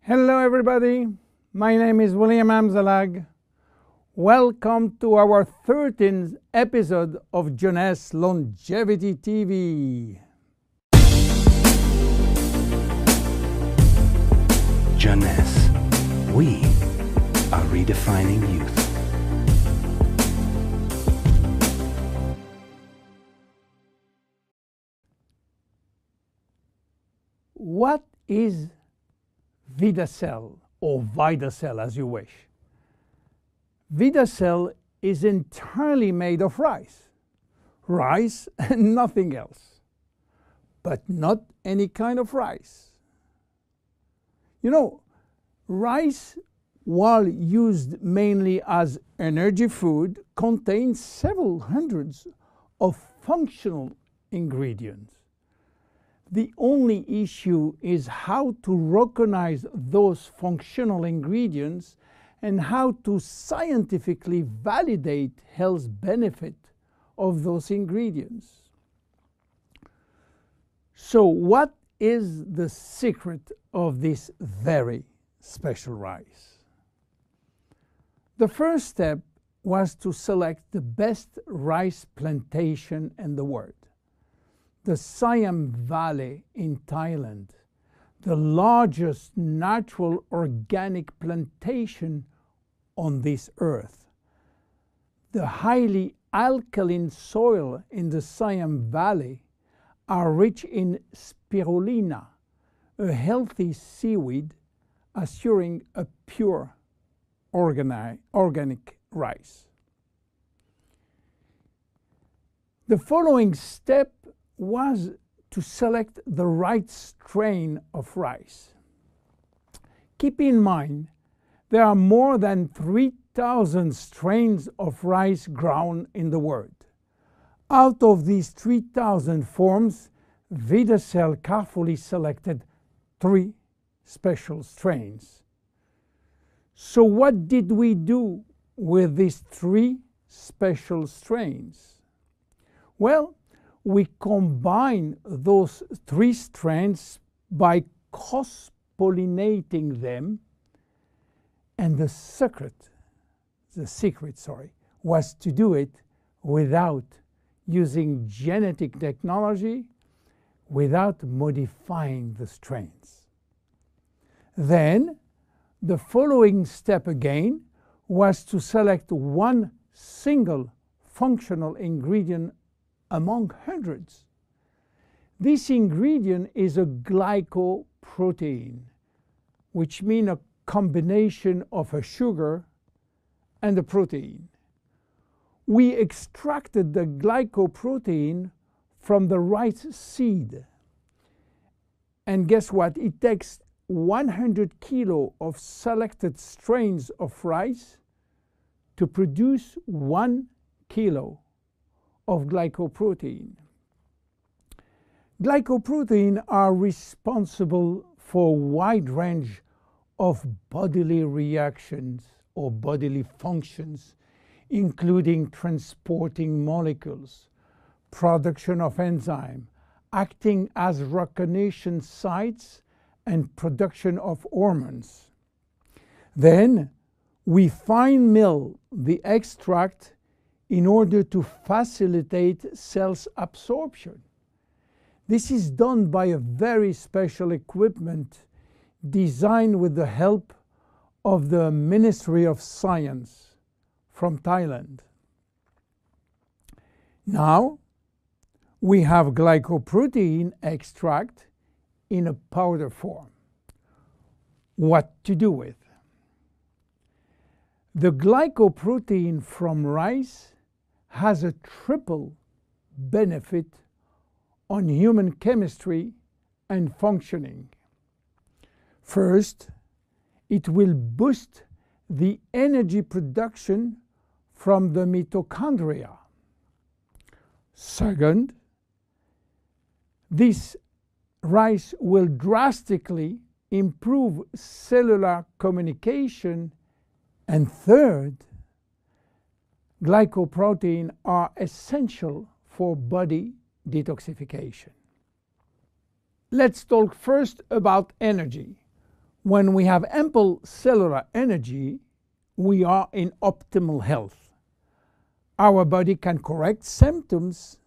Hello everybody, my name is William Amzalag. Welcome to our 13th episode of Jeunesse Longevity TV. Jeunesse, we are redefining youth. What is Vidacell, or Vidacell as you wish? Vidacell is entirely made of rice. Rice and nothing else. But not any kind of rice. You know, rice, while used mainly as energy food, contains several hundreds of functional ingredients. The only issue is how to recognize those functional ingredients and how to scientifically validate health benefit of those ingredients. So what is the secret of this very special rice? The first step was to select the best rice plantation in the world. The Siam Valley in Thailand, the largest natural organic plantation on this earth. The highly alkaline soil in the Siam Valley are rich in spirulina, a healthy seaweed assuring a pure organic rice. The following step was to select the right strain of rice. Keep in mind, there are more than 3,000 strains of rice grown in the world. Out of these 3,000 forms, Vidacell carefully selected 3 special strains. So what did we do with these 3 special strains? Well, we combine those 3 strains by cross-pollinating them, and the secret was to do it without using genetic technology, without modifying the strains. Then, the following step again was to select one single functional ingredient among hundreds. This ingredient is a glycoprotein, which means a combination of a sugar and a protein. We extracted the glycoprotein from the rice seed. And guess what? It takes 100 kilo of selected strains of rice to produce 1 kilo of glycoprotein. Glycoprotein are responsible for a wide range of bodily reactions or bodily functions, including transporting molecules, production of enzyme, acting as recognition sites, and production of hormones. Then we fine mill the extract in order to facilitate cells absorption. This is done by a very special equipment designed with the help of the Ministry of Science from Thailand. Now we have glycoprotein extract in a powder form. What to do with? The glycoprotein from rice has a triple benefit on human chemistry and functioning. First, it will boost the energy production from the mitochondria. Second, this rice will drastically improve cellular communication. And third, glycoprotein are essential for body detoxification. Let's talk first about energy. When we have ample cellular energy, we are in optimal health. Our body can correct symptoms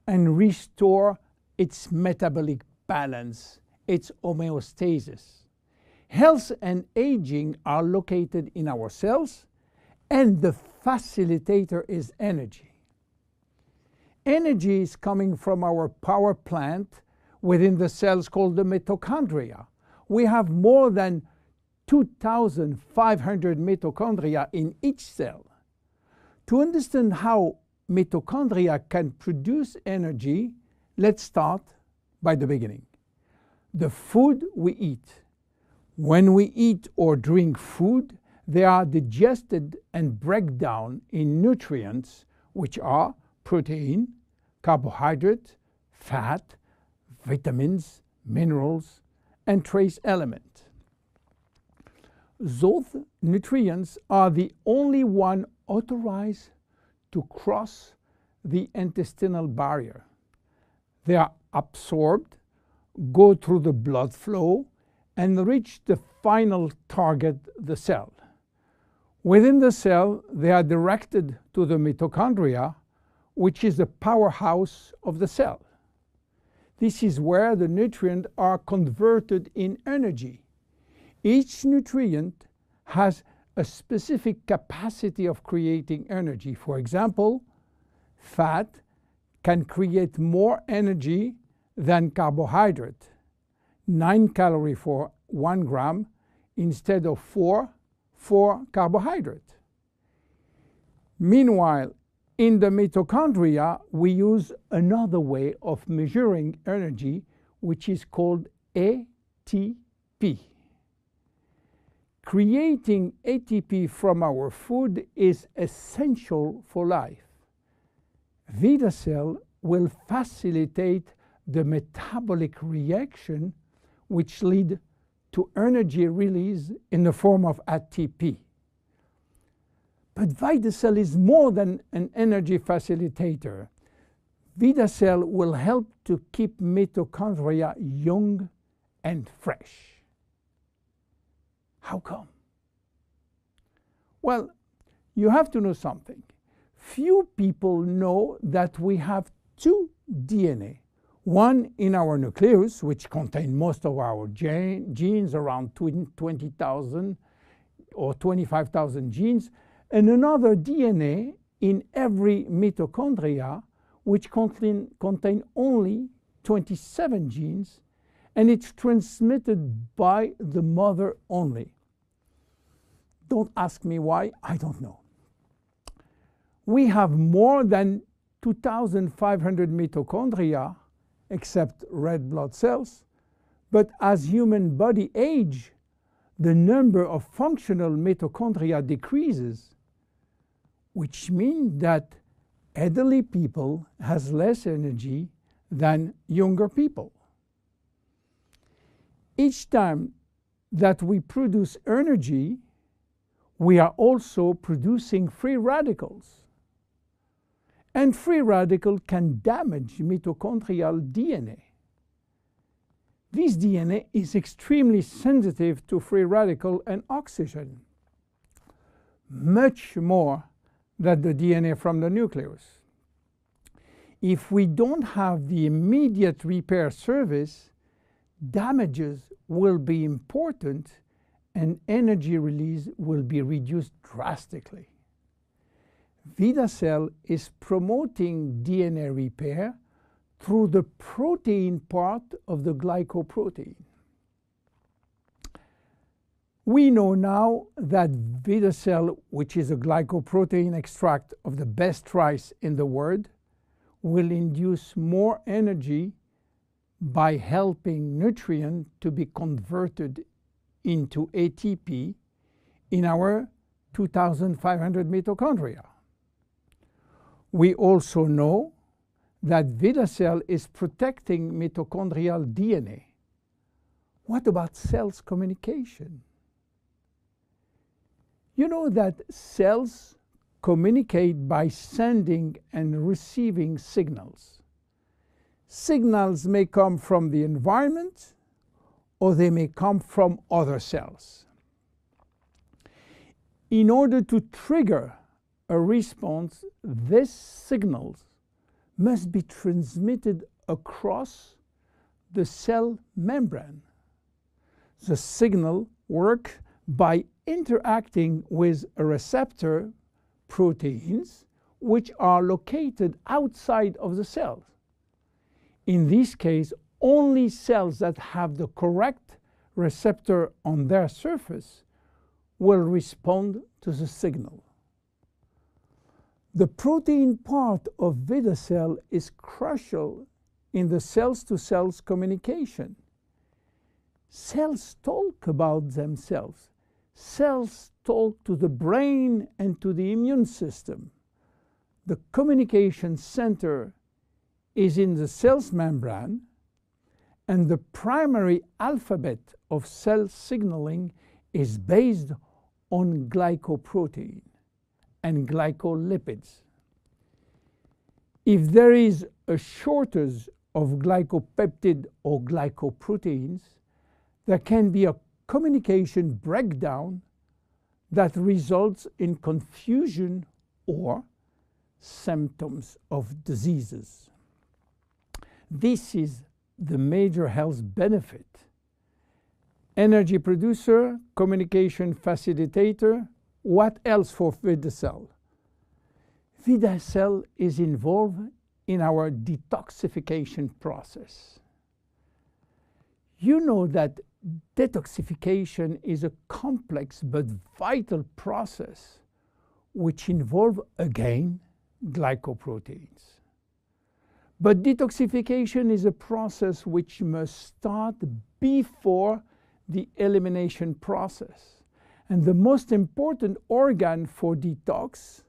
and restore its metabolic balance, its homeostasis. Health and aging are located in our cells, and the facilitator is energy. Energy is coming from our power plant within the cells called the mitochondria. We have more than 2,500 mitochondria in each cell. To understand how mitochondria can produce energy, let's start by the beginning. The food we eat. When we eat or drink food, they are digested and break down in nutrients, which are protein, carbohydrate, fat, vitamins, minerals, and trace elements. Those nutrients are the only one authorized to cross the intestinal barrier. They are absorbed, go through the blood flow, and reach the final target, the cell. Within the cell, they are directed to the mitochondria, which is the powerhouse of the cell. This is where the nutrients are converted in energy. Each nutrient has a specific capacity of creating energy. For example, fat can create more energy than carbohydrate, 9 calories for 1 gram instead of 4 for carbohydrate. Meanwhile, in the mitochondria, we use another way of measuring energy, which is called ATP. Creating ATP from our food is essential for life. Vidacell will facilitate the metabolic reaction which lead to energy release in the form of ATP. But Vidacell is more than an energy facilitator. Vidacell will help to keep mitochondria young and fresh. How come? Well, you have to know something. Few people know that we have two DNA. One in our nucleus, which contains most of our genes, around 20,000 or 25,000 genes, and another DNA in every mitochondria, which contain only 27 genes, and it's transmitted by the mother only. Don't ask me why, I don't know. We have more than 2,500 mitochondria, except red blood cells, but as human body age, the number of functional mitochondria decreases, which means that elderly people has less energy than younger people. Each time that we produce energy, we are also producing free radicals. And free radical can damage mitochondrial DNA. This DNA is extremely sensitive to free radical and oxygen, much more than the DNA from the nucleus. If we don't have the immediate repair service, damages will be important and energy release will be reduced drastically. Vidacell is promoting DNA repair through the protein part of the glycoprotein. We know now that Vidacell, which is a glycoprotein extract of the best rice in the world, will induce more energy by helping nutrient to be converted into ATP in our 2,500 mitochondria. We also know that Vidacell is protecting mitochondrial DNA. What about cells communication? You know that cells communicate by sending and receiving signals. Signals may come from the environment or they may come from other cells. In order to trigger a response, these signals must be transmitted across the cell membrane. The signal works by interacting with a receptor proteins which are located outside of the cells. In this case, only cells that have the correct receptor on their surface will respond to the signal. The protein part of Vidacell is crucial in the cells-to-cells communication. Cells talk about themselves. Cells talk to the brain and to the immune system. The communication center is in the cell's membrane, and the primary alphabet of cell signaling is based on glycoprotein and glycolipids. If there is a shortage of glycopeptide or glycoproteins, there can be a communication breakdown that results in confusion or symptoms of diseases. This is the major health benefit. Energy producer, communication facilitator. What else for Vidacell? Vidacell is involved in our detoxification process. You know that detoxification is a complex but vital process which involves, again, glycoproteins. But detoxification is a process which must start before the elimination process. And the most important organ for detox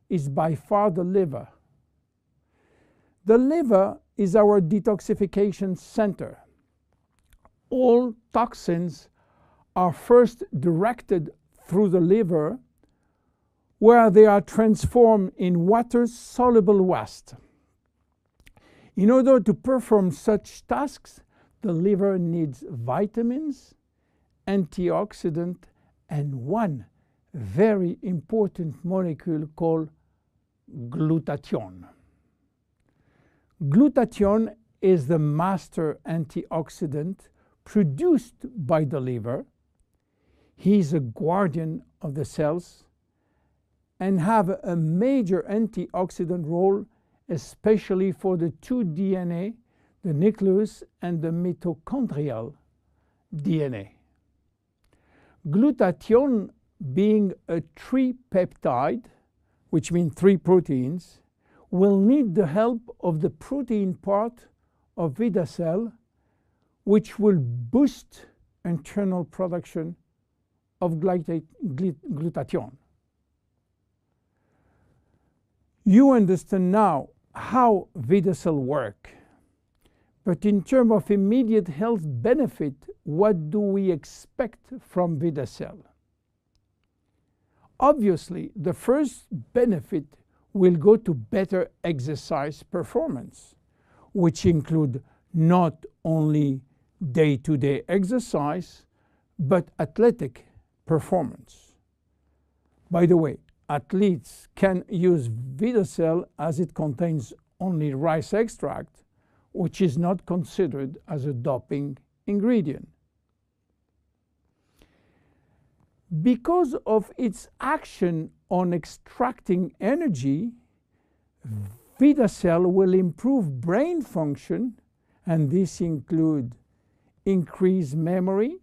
is by far the liver. The liver is our detoxification center. All toxins are first directed through the liver, where they are transformed in water-soluble waste. In order to perform such tasks, the liver needs vitamins, antioxidants, and one very important molecule called glutathione. Glutathione is the master antioxidant produced by the liver. He is a guardian of the cells and have a major antioxidant role, especially for the two DNA, the nucleus and the mitochondrial DNA. Glutathione, being a tripeptide, which means 3 proteins, will need the help of the protein part of Vidacell, which will boost internal production of glutathione. You understand now how Vidacell works. But in terms of immediate health benefit, what do we expect from Vidacell? Obviously, the first benefit will go to better exercise performance, which include not only day-to-day exercise, but athletic performance. By the way, athletes can use Vidacell as it contains only rice extract, which is not considered as a doping ingredient. Because of its action on extracting energy, Vidacell will improve brain function, and this includes increased memory,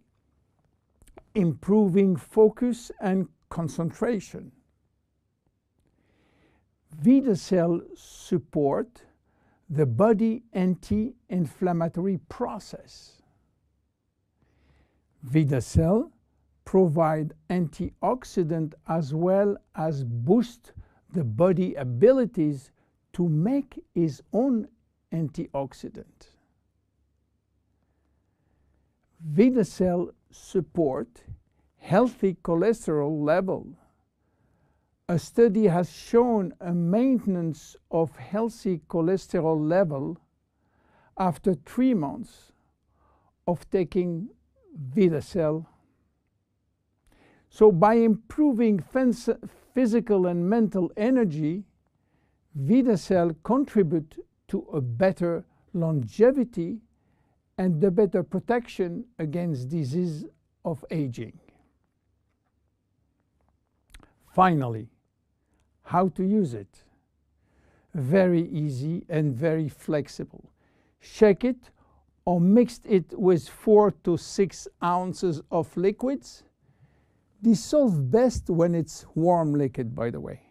improving focus and concentration. Vidacell supports the body anti-inflammatory process. Vidacell provide antioxidant as well as boost the body abilities to make its own antioxidant. Vidacell support healthy cholesterol level. A study has shown a maintenance of healthy cholesterol level after 3 months of taking Vidacell. So by improving physical and mental energy, Vidacell contribute to a better longevity and the better protection against disease of aging. Finally, how to use it? Very easy and very flexible. Shake it or mix it with 4 to 6 ounces of liquids. Dissolve best when it's warm liquid, by the way.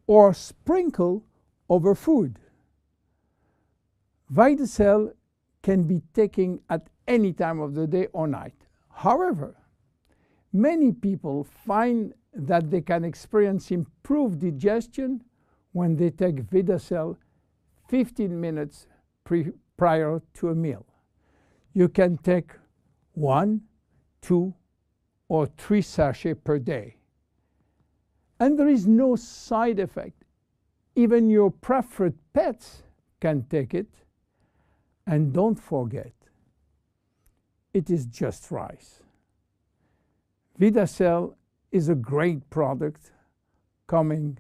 Or sprinkle over food. Vidacell can be taken at any time of the day or night. However, many people find that they can experience improved digestion when they take Vidacell 15 minutes prior to a meal. You can take 1, 2, or 3 sachets per day. And there is no side effect. Even your preferred pets can take it. And don't forget, it is just rice. Vidacell is a great product coming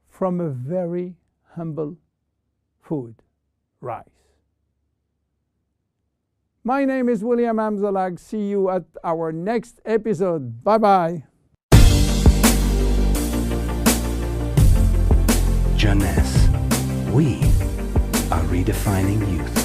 from a very humble food, rice. My name is William Amzalag. See you at our next episode. Bye-bye. Jeunesse. We are redefining youth.